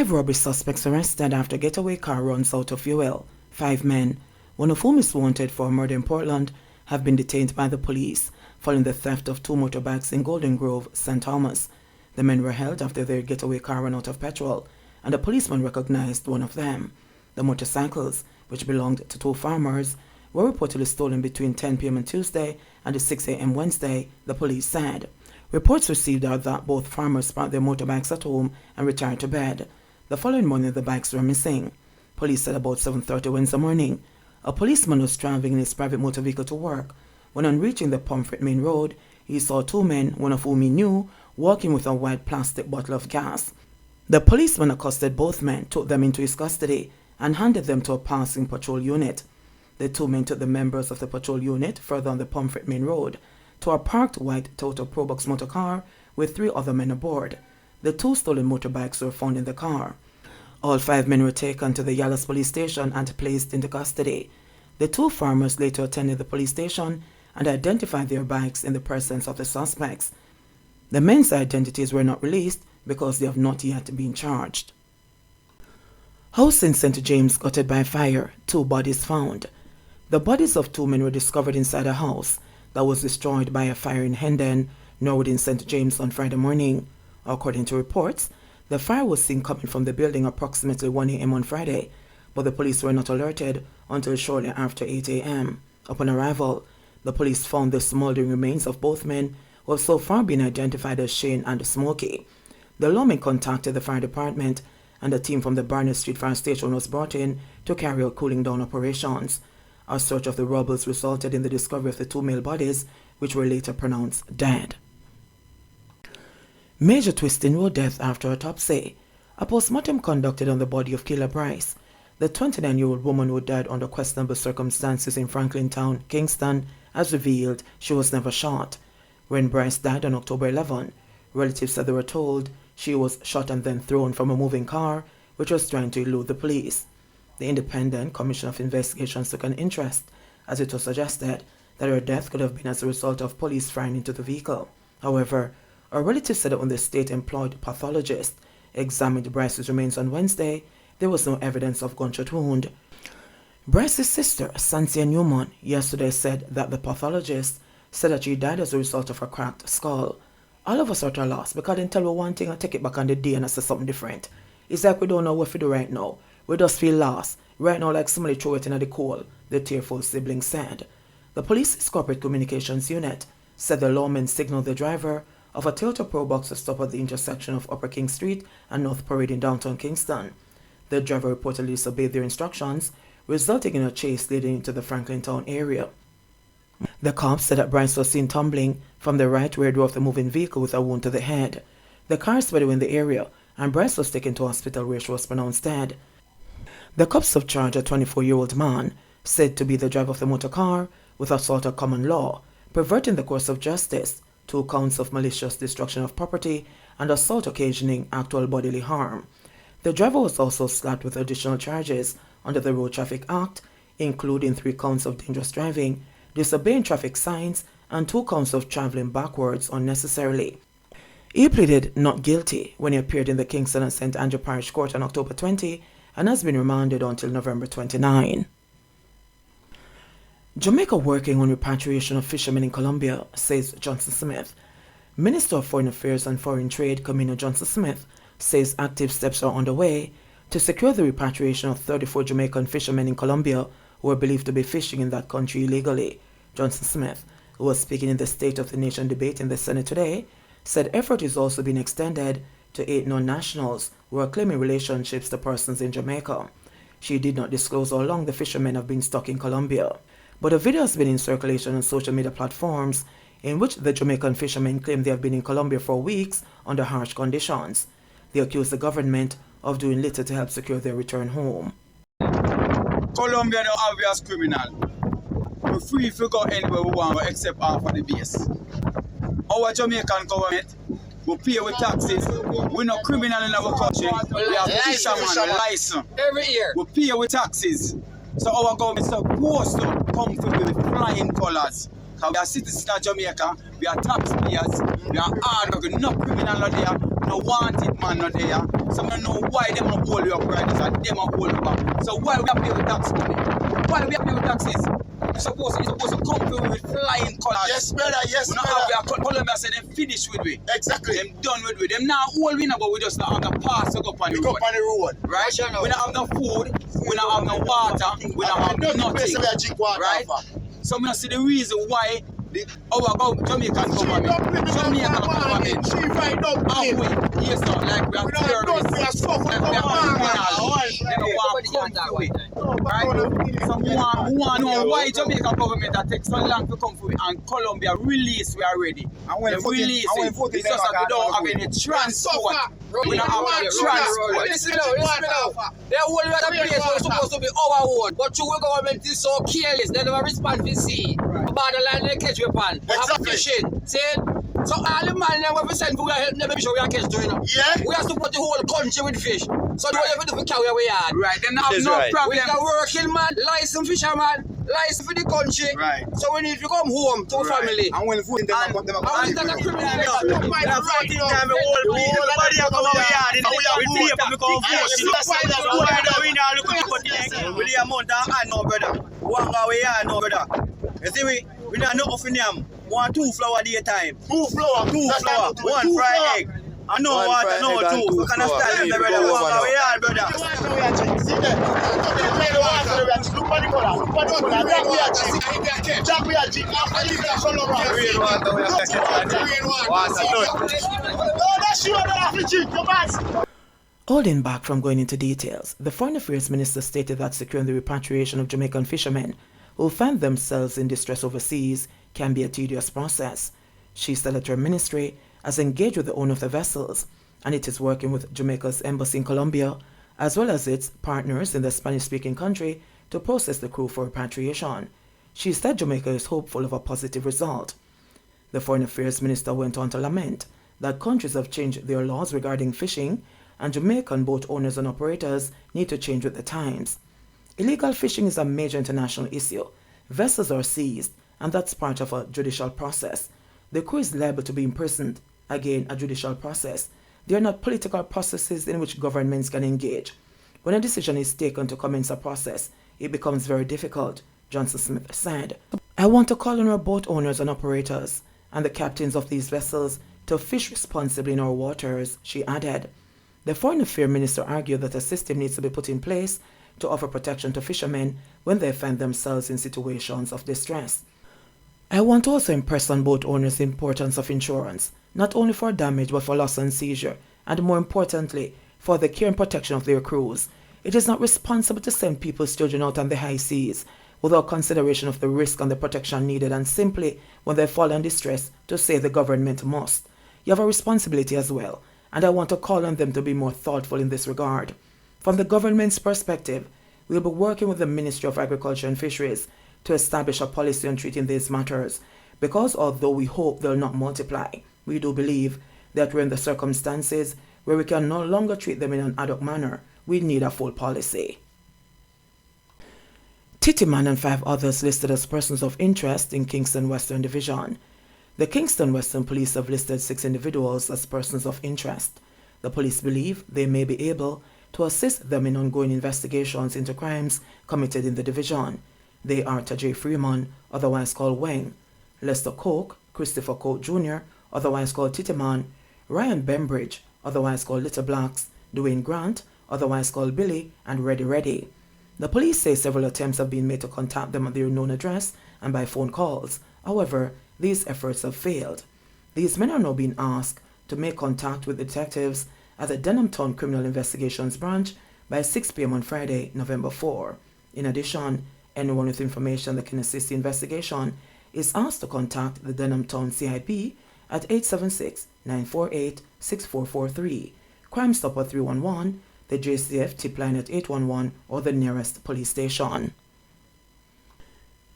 5 robbery suspects arrested after getaway car runs out of fuel. 5 men, one of whom is wanted for a murder in Portland, have been detained by the police following the theft of 2 motorbikes in Golden Grove, St. Thomas. The men were held after their getaway car ran out of petrol, and a policeman recognized one of them. The motorcycles, which belonged to 2 farmers, were reportedly stolen between 10 p.m. on Tuesday and 6 a.m. Wednesday, the police said. Reports received are that both farmers parked their motorbikes at home and retired to bed. The following morning, the bikes were missing. Police said about 7:30 Wednesday morning, a policeman was driving in his private motor vehicle to work. When on reaching the Pomfret Main Road, he saw 2 men, one of whom he knew, walking with a white plastic bottle of gas. The policeman accosted both men, took them into his custody, and handed them to a passing patrol unit. The 2 men took the members of the patrol unit further on the Pomfret Main Road to a parked white Toyota Probox motor car with 3 other men aboard. The 2 stolen motorbikes were found in the car. All 5 men were taken to the Yallas police station and placed into custody. The 2 farmers later attended the police station and identified their bikes in the presence of the suspects. The men's identities were not released because they have not yet been charged. House in St. James gutted by fire, 2 bodies found. The bodies of 2 men were discovered inside a house that was destroyed by a fire in Hendon, Norwood in St. James on Friday morning. According to reports, the fire was seen coming from the building approximately 1 a.m. on Friday, but the police were not alerted until shortly after 8 a.m. Upon arrival, the police found the smoldering remains of both men, who have so far been identified as Shane and Smokey. The lawmen contacted the fire department, and a team from the Barnett Street Fire Station was brought in to carry out cooling down operations. A search of the rubble resulted in the discovery of the 2 male bodies, which were later pronounced dead. Major twist in road death after autopsy. A postmortem conducted on the body of Kayla Bryce, the 29-year-old woman who died under questionable circumstances in Franklin Town, Kingston, has revealed she was never shot. When Bryce died on October 11, relatives said they were told she was shot and then thrown from a moving car, which was trying to elude the police. The Independent Commission of Investigations took an interest, as it was suggested that her death could have been as a result of police firing into the vehicle. However, a relative said that when the state-employed pathologist examined Bryce's remains on Wednesday, there was no evidence of gunshot wound. Bryce's sister, Cynthia Newman, yesterday said that the pathologist said that she died as a result of a cracked skull. All of us are at a loss because they tell me one thing and take it back on the day and I say something different. It's like we don't know what to do right now. We just feel lost. Right now, like somebody threw it in the coal, the tearful sibling said. The police's corporate communications unit said the lawmen signaled the driver of a Toyota Probox to stop at the intersection of Upper King Street and North Parade in downtown Kingston. The driver reportedly disobeyed their instructions, resulting in a chase leading into the Franklin Town area. The cops said that Bryce was seen tumbling from the right rear door of the moving vehicle with a wound to the head. The car sped away in the area, and Bryce was taken to hospital where she was pronounced dead. The cops have charged a 24-year-old man, said to be the driver of the motor car, with assault on common law, perverting the course of justice, 2 counts of malicious destruction of property, and assault occasioning actual bodily harm. The driver was also slapped with additional charges under the Road Traffic Act, including 3 counts of dangerous driving, disobeying traffic signs, and 2 counts of traveling backwards unnecessarily. He pleaded not guilty when he appeared in the Kingston and St. Andrew Parish Court on October 20 and has been remanded until November 29. Jamaica working on repatriation of fishermen in Colombia, says Johnson Smith. Minister of Foreign Affairs and Foreign Trade, Camino Johnson Smith, says active steps are underway to secure the repatriation of 34 Jamaican fishermen in Colombia who are believed to be fishing in that country illegally. Johnson Smith, who was speaking in the State of the Nation debate in the Senate today, said effort is also being extended to 8 non-nationals who are claiming relationships to persons in Jamaica. She did not disclose how long the fishermen have been stuck in Colombia, but a video has been in circulation on social media platforms in which the Jamaican fishermen claim they have been in Colombia for weeks under harsh conditions. They accuse the government of doing little to help secure their return home. Colombia no obvious criminal. We're free to go anywhere we want except off of the base. Our Jamaican government will pay with taxes. We're not criminal in our country. We have fisherman license. Every year. We pay with taxes. So our government is supposed to come through with flying colors. Because we are citizens of Jamaica, we are taxpayers, we are hard working, no criminal not there, no wanted man not there. So I don't know why them are hold you up riders and them are hold you back. So why we have to pay with tax money? Why we have to pay with taxes? You're supposed to come through with flying colours. Yes, brother, yes, brother. Colombia said them finished with we. Exactly. Them done with we. Them now all we know, but we just not have the pass to go up on the road. Right? We don't have no food, we don't have no water, we don't have nothing. Right? So I see the reason why our Jamaican government, yes, no, like we are terrorists, like we are criminals, they want to come to it. Right? So we want to know why Jamaican government that takes so long to come for it and Colombia release we already. They release it. It's just that we don't have any transport. We don't have any transport. Listen now. There are whole lot of places where supposed to be our own, but your government is so careless, they never respond to sea. About the line they catch weapon. We have fishing. See? So all the man them we send for help them sure we are catch doing up. Yeah. We have to put the whole country with fish. So the way we do we carry away yard. Right, then have no problem. We are working man, licensed fisherman, licensed for the country. Right. So we need to come home to family. And when food in them, And them we got a criminal we not enough in them. 1 2 flour daytime. 2 flour. 2 flour. 1 fried egg. I know water, no 2. So can I stand there, brother? Walk away, brother. See there. Look for the color. Look for the color. That we are cheap. After you get color around. Green water, we are That's you that have to cheap. Come on. Holding back from going into details, the Foreign Affairs Minister stated that securing the repatriation of Jamaican fishermen who find themselves in distress overseas can be a tedious process. She said that her ministry has engaged with the owner of the vessels, and it is working with Jamaica's embassy in Colombia, as well as its partners in the Spanish-speaking country, to process the crew for repatriation. She said Jamaica is hopeful of a positive result. The Foreign Affairs Minister went on to lament that countries have changed their laws regarding fishing, and Jamaican boat owners and operators need to change with the times. Illegal fishing is a major international issue. Vessels are seized, and that's part of a judicial process. The crew is liable to be imprisoned. Again, a judicial process. They are not political processes in which governments can engage. When a decision is taken to commence a process, it becomes very difficult, Johnson Smith said. I want to call on our boat owners and operators and the captains of these vessels to fish responsibly in our waters, she added. The Foreign Affairs Minister argued that a system needs to be put in place to offer protection to fishermen when they find themselves in situations of distress. I want to also impress on boat owners the importance of insurance, not only for damage but for loss and seizure, and more importantly, for the care and protection of their crews. It is not responsible to send people's children out on the high seas without consideration of the risk and the protection needed, and simply, when they fall in distress, to say the government must. You have a responsibility as well, and I want to call on them to be more thoughtful in this regard. From the government's perspective, we will be working with the Ministry of Agriculture and Fisheries to establish a policy on treating these matters, because although we hope they'll not multiply, we do believe that we're in the circumstances where we can no longer treat them in an ad hoc manner. We need a full policy. Titiman and 5 others listed as persons of interest in Kingston Western Division. The Kingston Western Police have listed 6 individuals as persons of interest. The police believe they may be able to assist them in ongoing investigations into crimes committed in the division. They are Tajay Freeman, otherwise called Weng, Lester Coke, Christopher Coke Jr., otherwise called Titiman, Ryan Bembridge, otherwise called Little Blacks, Dwayne Grant, otherwise called Billy, and Reddy Reddy. The police say several attempts have been made to contact them at their known address and by phone calls. However, these efforts have failed. These men are now being asked to make contact with detectives at the Denhamtown Criminal Investigations Branch by 6 p.m. on Friday, November 4. In addition, anyone with information that can assist the investigation is asked to contact the Denhamtown CIP at 876-948-6443, Crime Stopper 311, the JCF tip line at 811, or the nearest police station.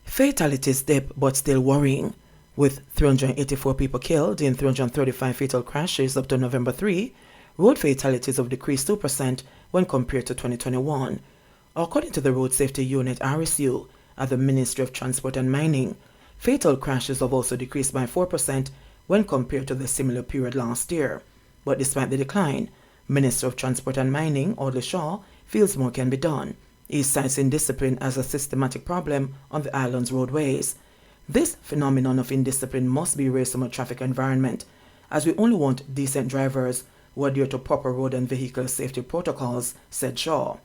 Fatalities dip but still worrying, with 384 people killed in 335 fatal crashes up to November 3. Road fatalities have decreased 2% when compared to 2021. According to the Road Safety Unit RSU at the Ministry of Transport and Mining, fatal crashes have also decreased by 4% when compared to the similar period last year. But despite the decline, Minister of Transport and Mining, Audley Shaw, feels more can be done. He cites indiscipline as a systematic problem on the island's roadways. This phenomenon of indiscipline must be erased from a traffic environment, as we only want decent drivers who adhere to proper road and vehicle safety protocols, said Shaw.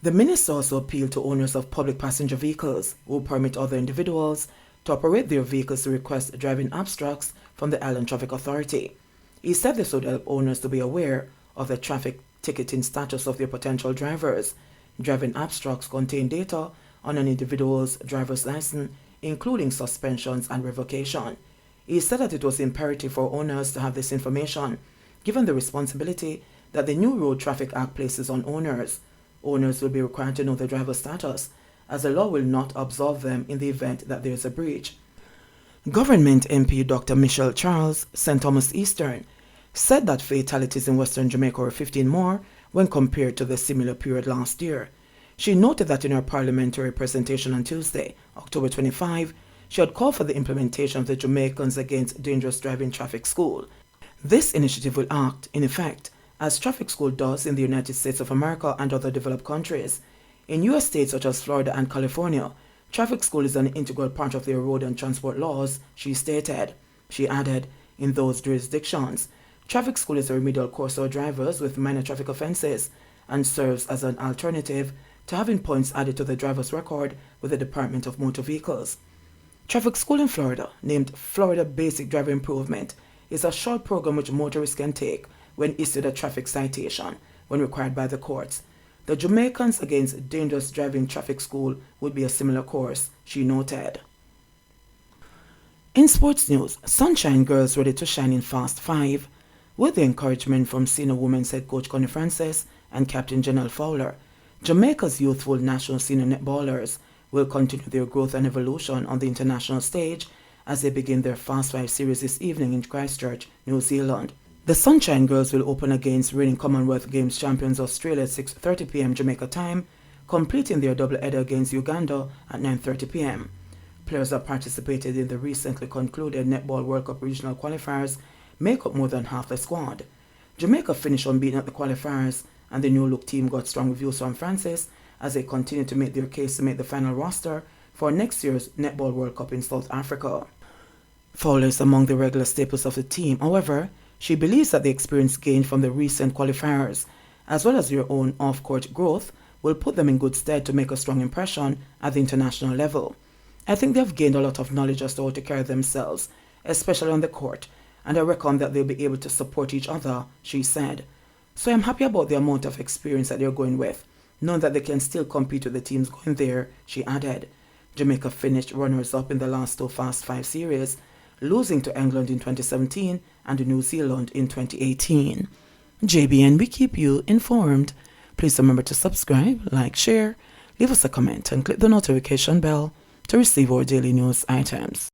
The minister also appealed to owners of public passenger vehicles who permit other individuals to operate their vehicles to request driving abstracts from the Island Traffic Authority. He said this would help owners to be aware of the traffic ticketing status of their potential drivers. Driving abstracts contain data on an individual's driver's license, including suspensions and revocation. He said that it was imperative for owners to have this information, given the responsibility that the new Road Traffic Act places on owners. Owners will be required to know the driver's status, as the law will not absolve them in the event that there is a breach. Government MP Dr. Michelle Charles, St. Thomas Eastern, said that fatalities in Western Jamaica were 15 more when compared to the similar period last year. She noted that in her parliamentary presentation on Tuesday, October 25, she had called for the implementation of the Jamaicans Against Dangerous Driving Traffic School. This initiative will act, in effect, as traffic school does in the United States of America and other developed countries. In U.S. states such as Florida and California, traffic school is an integral part of their road and transport laws, she stated. She added, in those jurisdictions, traffic school is a remedial course for drivers with minor traffic offenses and serves as an alternative to having points added to the driver's record with the Department of Motor Vehicles. Traffic school in Florida, named Florida Basic Driver Improvement, is a short program which motorists can take when issued a traffic citation when required by the courts. The Jamaicans Against Dangerous Driving Traffic School would be a similar course, she noted. In sports news, Sunshine Girls ready to shine in Fast 5. With the encouragement from senior women's head coach Connie Francis and captain Janelle Fowler, Jamaica's youthful national senior netballers will continue their growth and evolution on the international stage as they begin their Fast 5 series this evening in Christchurch, New Zealand. The Sunshine Girls will open against reigning Commonwealth Games champions Australia at 6:30 p.m. Jamaica time, completing their double-header against Uganda at 9:30 p.m. Players that participated in the recently concluded Netball World Cup regional qualifiers make up more than half the squad. Jamaica finished unbeaten at the qualifiers, and the new-look team got strong reviews from Francis as they continue to make their case to make the final roster for next year's Netball World Cup in South Africa. Fowler is among the regular staples of the team. However, she believes that the experience gained from the recent qualifiers, as well as their own off-court growth, will put them in good stead to make a strong impression at the international level. I think they have gained a lot of knowledge as to how to carry themselves, especially on the court, and I reckon that they'll be able to support each other, she said. So I'm happy about the amount of experience that they're going with, knowing that they can still compete with the teams going there, she added. Jamaica finished runners-up in the last two Fast 5 series, losing to England in 2017 and New Zealand in 2018. JBN, we keep you informed. Please remember to subscribe, like, share, leave us a comment, and click the notification bell to receive our daily news items.